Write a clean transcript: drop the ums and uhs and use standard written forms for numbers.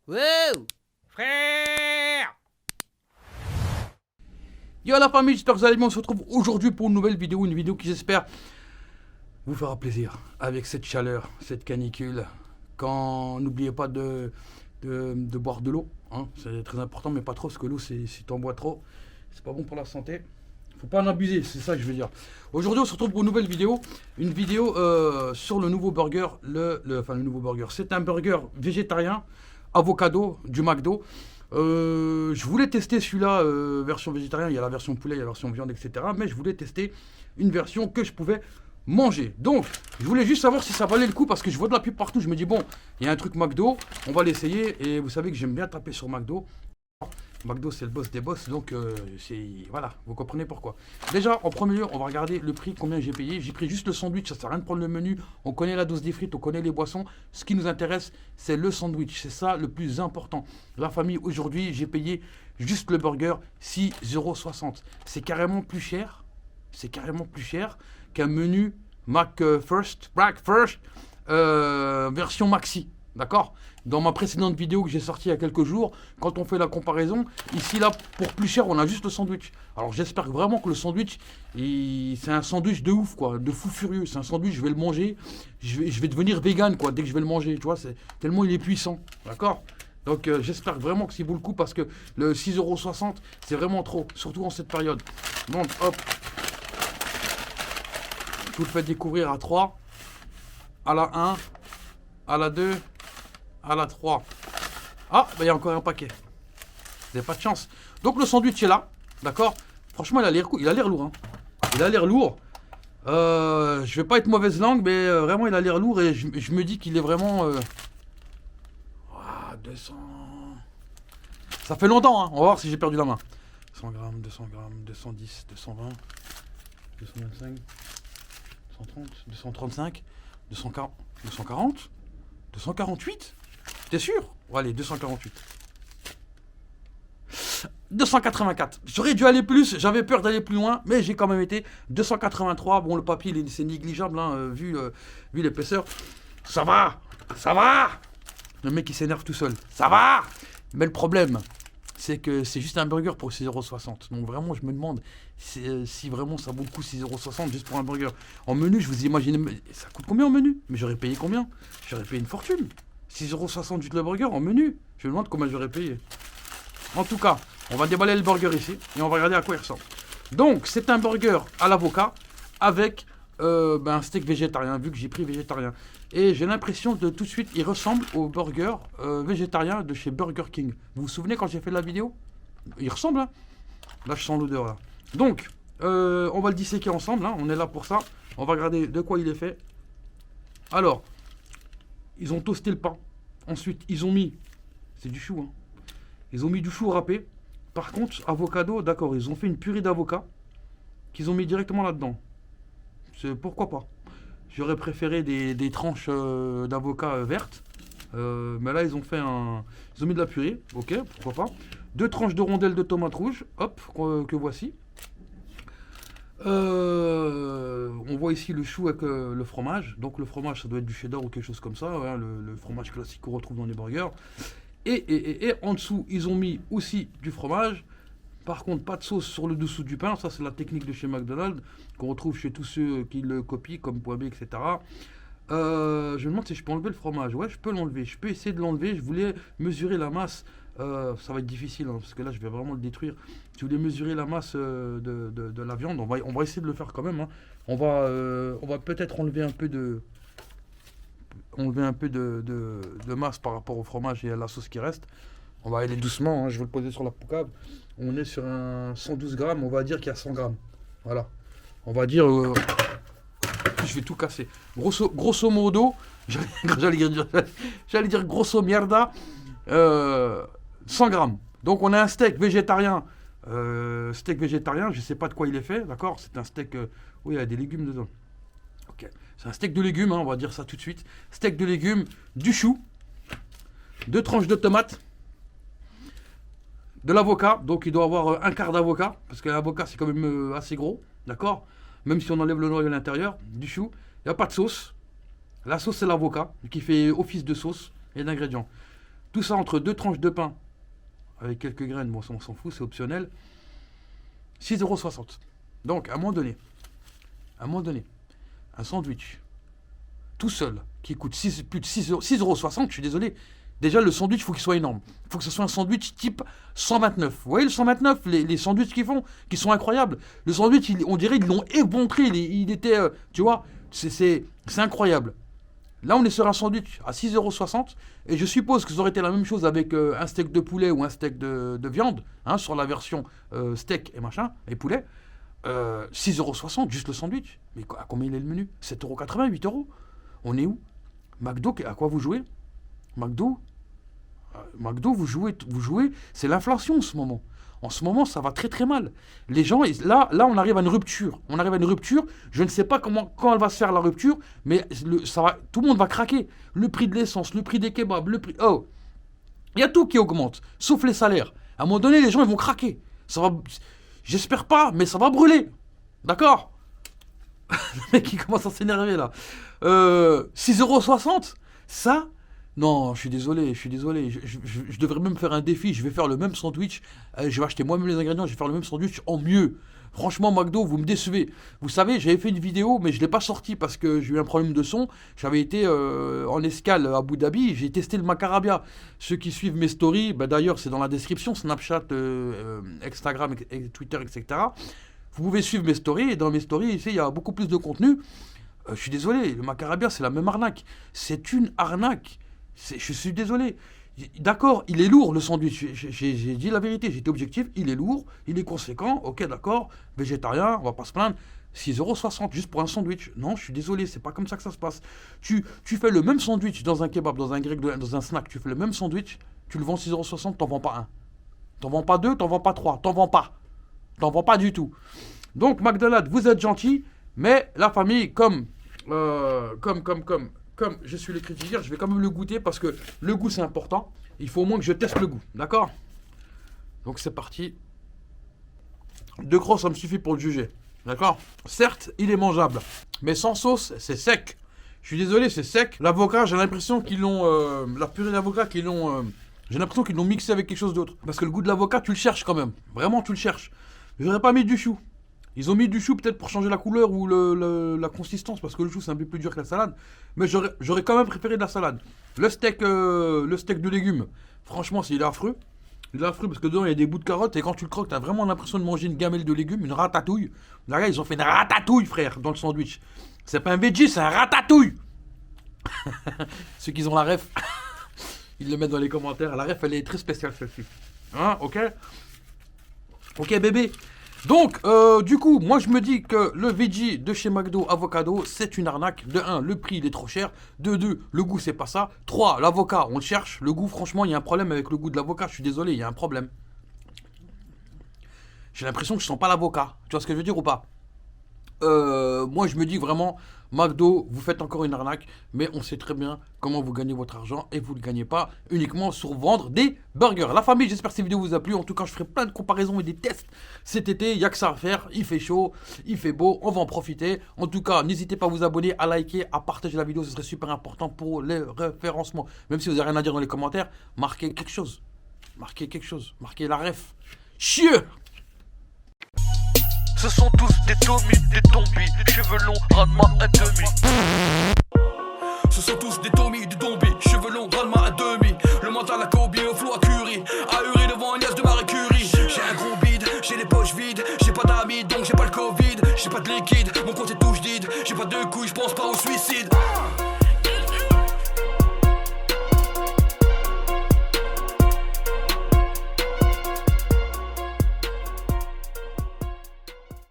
Wow, frère! Yo la famille, j'espère que vous allez bien. On se retrouve aujourd'hui pour une nouvelle vidéo, une vidéo qui j'espère vous fera plaisir avec cette chaleur, cette canicule. Quand n'oubliez pas de boire de l'eau, hein. C'est très important, mais pas trop, parce que l'eau, si t'en bois trop, c'est pas bon pour la santé. Faut pas en abuser, c'est ça que je veux dire. Aujourd'hui, on se retrouve pour une nouvelle vidéo, sur le nouveau burger, le nouveau burger. C'est un burger végétarien, avocado du McDo. Je voulais tester celui-là, version végétarienne. Il y a la version poulet, il y a la version viande, etc. Mais je voulais tester une version que je pouvais manger. Donc, je voulais juste savoir si ça valait le coup parce que je vois de la pub partout. Je me dis, bon, il y a un truc McDo, on va l'essayer. Et vous savez que j'aime bien taper sur McDo. McDo, c'est le boss des boss, donc voilà, vous comprenez pourquoi. Déjà, en premier lieu, on va regarder le prix, combien j'ai payé. J'ai pris juste le sandwich, ça sert à rien de prendre le menu. On connaît la dose des frites, on connaît les boissons. Ce qui nous intéresse, c'est le sandwich. C'est ça le plus important. La famille, aujourd'hui, j'ai payé juste le burger 6,60 €. C'est carrément plus cher. C'est carrément plus cher qu'un menu Breakfast, version maxi. D'accord? Dans ma précédente vidéo que j'ai sortie il y a quelques jours, quand on fait la comparaison, ici là, pour plus cher, on a juste le sandwich. Alors j'espère vraiment que le sandwich, c'est un sandwich de ouf, quoi, de fou furieux. C'est un sandwich, je vais le manger, je vais devenir vegan, quoi, dès que je vais le manger, tu vois, c'est tellement il est puissant, d'accord? Donc j'espère vraiment que c'est vaut le coup parce que le 6,60 €, c'est vraiment trop, surtout en cette période. Donc hop, je vous le fais découvrir à 3, à la 1, à la 2, à la 3. Ah, bah il y a encore un paquet. Vous n'avez pas de chance. Donc le sandwich est là, d'accord. Franchement, il a l'air lourd. Hein. Il a l'air lourd. Je vais pas être mauvaise langue, mais vraiment, il a l'air lourd et je me dis qu'il est vraiment... 200... Ça fait longtemps, hein. On va voir si j'ai perdu la main. 100 grammes, 200 grammes, 210, 220, 225, 230, 235, 240, 240, 248. T'es sûr? Bon, allez, 248. 284. J'aurais dû aller plus, j'avais peur d'aller plus loin, mais j'ai quand même été 283. Bon, le papier, c'est négligeable, hein, vu l'épaisseur. Ça va, ça va. Le mec, il s'énerve tout seul. Ça va. Mais le problème, c'est que c'est juste un burger pour 6,60 €. Donc vraiment, je me demande si vraiment ça vaut le coup 6,60 € juste pour un burger. En menu, je vous imagine, ça coûte combien en menu? Mais j'aurais payé combien? J'aurais payé une fortune. 6,60 € juste le burger en menu. Je me demande combien j'aurais payé. En tout cas, on va déballer le burger ici et on va regarder à quoi il ressemble. Donc, c'est un burger à l'avocat avec un steak végétarien, vu que j'ai pris végétarien. Et j'ai l'impression de tout de suite, il ressemble au burger végétarien de chez Burger King. Vous vous souvenez quand j'ai fait la vidéo? Il ressemble, hein. Là, je sens l'odeur, là. Donc, on va le disséquer ensemble, hein. On est là pour ça. On va regarder de quoi il est fait. Alors, ils ont toasté le pain. Ensuite, ils ont mis... C'est du chou, hein. Ils ont mis du chou râpé. Par contre, avocado, d'accord, ils ont fait une purée d'avocat qu'ils ont mis directement là-dedans. Pourquoi pas. J'aurais préféré des tranches d'avocat vertes. Mais là, ils ont mis de la purée. Ok, pourquoi pas. 2 tranches de rondelles de tomates rouges. Hop, que voici. On voit ici le chou avec le fromage. Donc le fromage, ça doit être du cheddar ou quelque chose comme ça, hein, le fromage classique qu'on retrouve dans les burgers. Et en dessous, ils ont mis aussi du fromage. Par contre, pas de sauce sur le dessous du pain. Ça, c'est la technique de chez McDonald's qu'on retrouve chez tous ceux qui le copient, comme Point B, etc. Je me demande si je peux enlever le fromage. Ouais, je peux l'enlever. Je peux essayer de l'enlever. Je voulais mesurer la masse. Ça va être difficile, hein, parce que là, je vais vraiment le détruire. Je voulais mesurer la masse de la viande. On va essayer de le faire quand même. Hein. On va peut-être enlever un peu de masse par rapport au fromage et à la sauce qui reste. On va aller doucement. Hein. Je vais le poser sur la poucave. On est sur un 112 grammes. On va dire qu'il y a 100 grammes. Voilà. On va dire... je vais tout casser. Grosso modo, j'allais dire grosso mierda, 100 grammes. Donc on a un steak végétarien. Je ne sais pas de quoi il est fait, d'accord? C'est un steak où il y a des légumes dedans. Ok. C'est un steak de légumes, hein, on va dire ça tout de suite. Steak de légumes, du chou, 2 tranches de tomates, de l'avocat. Donc il doit avoir un quart d'avocat, parce que l'avocat c'est quand même assez gros, d'accord? Même si on enlève le noyau à l'intérieur, du chou. Il n'y a pas de sauce. La sauce, c'est l'avocat, qui fait office de sauce et d'ingrédients. Tout ça entre 2 tranches de pain, avec quelques graines, bon ça on s'en fout, c'est optionnel. 6,60 €. Donc, à un moment donné, un sandwich, tout seul, qui coûte plus de 6,60 €, je suis désolé. Déjà, le sandwich, il faut qu'il soit énorme. Il faut que ce soit un sandwich type 129. Vous voyez le 129, les sandwichs qu'ils font, qui sont incroyables. Le sandwich, on dirait qu'ils l'ont éventré. Il était, tu vois, c'est incroyable. Là, on est sur un sandwich à 6,60 €. Et je suppose que ça aurait été la même chose avec un steak de poulet ou un steak de viande, hein, sur la version steak et machin, et poulet. 6,60 € juste le sandwich. Mais à combien il est le menu? 7,80 €, 8 €. On est où? McDo, à quoi vous jouez? McDo, vous jouez, c'est l'inflation en ce moment. En ce moment, ça va très très mal. Les gens, là, on arrive à une rupture. Je ne sais pas quand elle va se faire la rupture, mais tout le monde va craquer. Le prix de l'essence, le prix des kebabs, oh, il y a tout qui augmente, sauf les salaires. À un moment donné, les gens ils vont craquer. J'espère pas, mais ça va brûler. D'accord? Le mec il commence à s'énerver là. 6,60 €, ça. Non, je suis désolé. Je devrais même faire un défi. Je vais faire le même sandwich. Je vais acheter moi-même les ingrédients. Je vais faire le même sandwich en mieux. Franchement, McDo, vous me décevez. Vous savez, j'avais fait une vidéo, mais je ne l'ai pas sortie parce que j'ai eu un problème de son. J'avais été en escale à Abu Dhabi. J'ai testé le macarabia. Ceux qui suivent mes stories, d'ailleurs, c'est dans la description. Snapchat, Instagram, Twitter, etc. Vous pouvez suivre mes stories. Et dans mes stories, ici, il y a beaucoup plus de contenu. Je suis désolé. Le macarabia, c'est la même arnaque. C'est une arnaque. Je suis désolé. D'accord, il est lourd le sandwich. J'ai dit la vérité, j'étais objectif. Il est lourd, il est conséquent. Ok, d'accord. Végétarien, on va pas se plaindre. 6,60 € juste pour un sandwich. Non, je suis désolé, c'est pas comme ça que ça se passe. Tu fais le même sandwich dans un kebab, dans un grec, dans un snack. Tu fais le même sandwich, tu le vends 6,60 €, t'en vends pas un. T'en vends pas deux, t'en vends pas trois. T'en vends pas. T'en vends pas du tout. Donc, McDonald's, vous êtes gentil, mais la famille, comme je suis le critiqueur, je vais quand même le goûter parce que le goût c'est important. Il faut au moins que je teste le goût, d'accord? Donc c'est parti. 2 crocs ça me suffit pour le juger, d'accord? Certes, il est mangeable, mais sans sauce, c'est sec. Je suis désolé, c'est sec. L'avocat, j'ai l'impression qu'ils l'ont... la purée d'avocat, j'ai l'impression qu'ils l'ont mixé avec quelque chose d'autre. Parce que le goût de l'avocat, tu le cherches quand même. Vraiment, tu le cherches. J'aurais pas mis du chou. Ils ont mis du chou peut-être pour changer la couleur ou la consistance, parce que le chou c'est un peu plus dur que la salade. Mais j'aurais quand même préféré de la salade. Le steak de légumes, franchement, il est affreux. Il est affreux parce que dedans il y a des bouts de carottes et quand tu le croques, t'as vraiment l'impression de manger une gamelle de légumes, une ratatouille. Là, ils ont fait une ratatouille, frère, dans le sandwich. C'est pas un veggie, c'est un ratatouille. Ceux qui ont la ref, ils le mettent dans les commentaires. La ref, elle est très spéciale celle-ci. Hein, ok? Ok, bébé. Donc, du coup, moi je me dis que le veggie de chez McDo Avocado, c'est une arnaque. De 1, le prix il est trop cher. De 2, le goût c'est pas ça. 3, l'avocat, on le cherche. Le goût, franchement, il y a un problème avec le goût de l'avocat. Je suis désolé, il y a un problème. J'ai l'impression que je sens pas l'avocat. Tu vois ce que je veux dire ou pas? Moi je me dis vraiment, McDo, vous faites encore une arnaque, mais on sait très bien comment vous gagnez votre argent et vous ne le gagnez pas uniquement sur vendre des burgers. La famille, j'espère que cette vidéo vous a plu. En tout cas, je ferai plein de comparaisons et des tests cet été. Il n'y a que ça à faire. Il fait chaud, il fait beau, on va en profiter. En tout cas, n'hésitez pas à vous abonner, à liker, à partager la vidéo. Ce serait super important pour les référencements. Même si vous n'avez rien à dire dans les commentaires, marquez quelque chose. Marquez la ref. Chieux! Ce sont tous des tombis, des tombis, cheveux longs, ras-de-moi à demi. Ce sont tous des tombis, des tombis, cheveux longs, ras-de-moi à demi. Le mental à Kobe, au flot à Curie, ahuri devant Agnès de Marie Curie. J'ai un gros bide, j'ai les poches vides, j'ai pas d'amis donc j'ai pas le Covid. J'ai pas de liquide, mon compte est touche vide, j'ai pas de couilles, j'pense pas au suicide.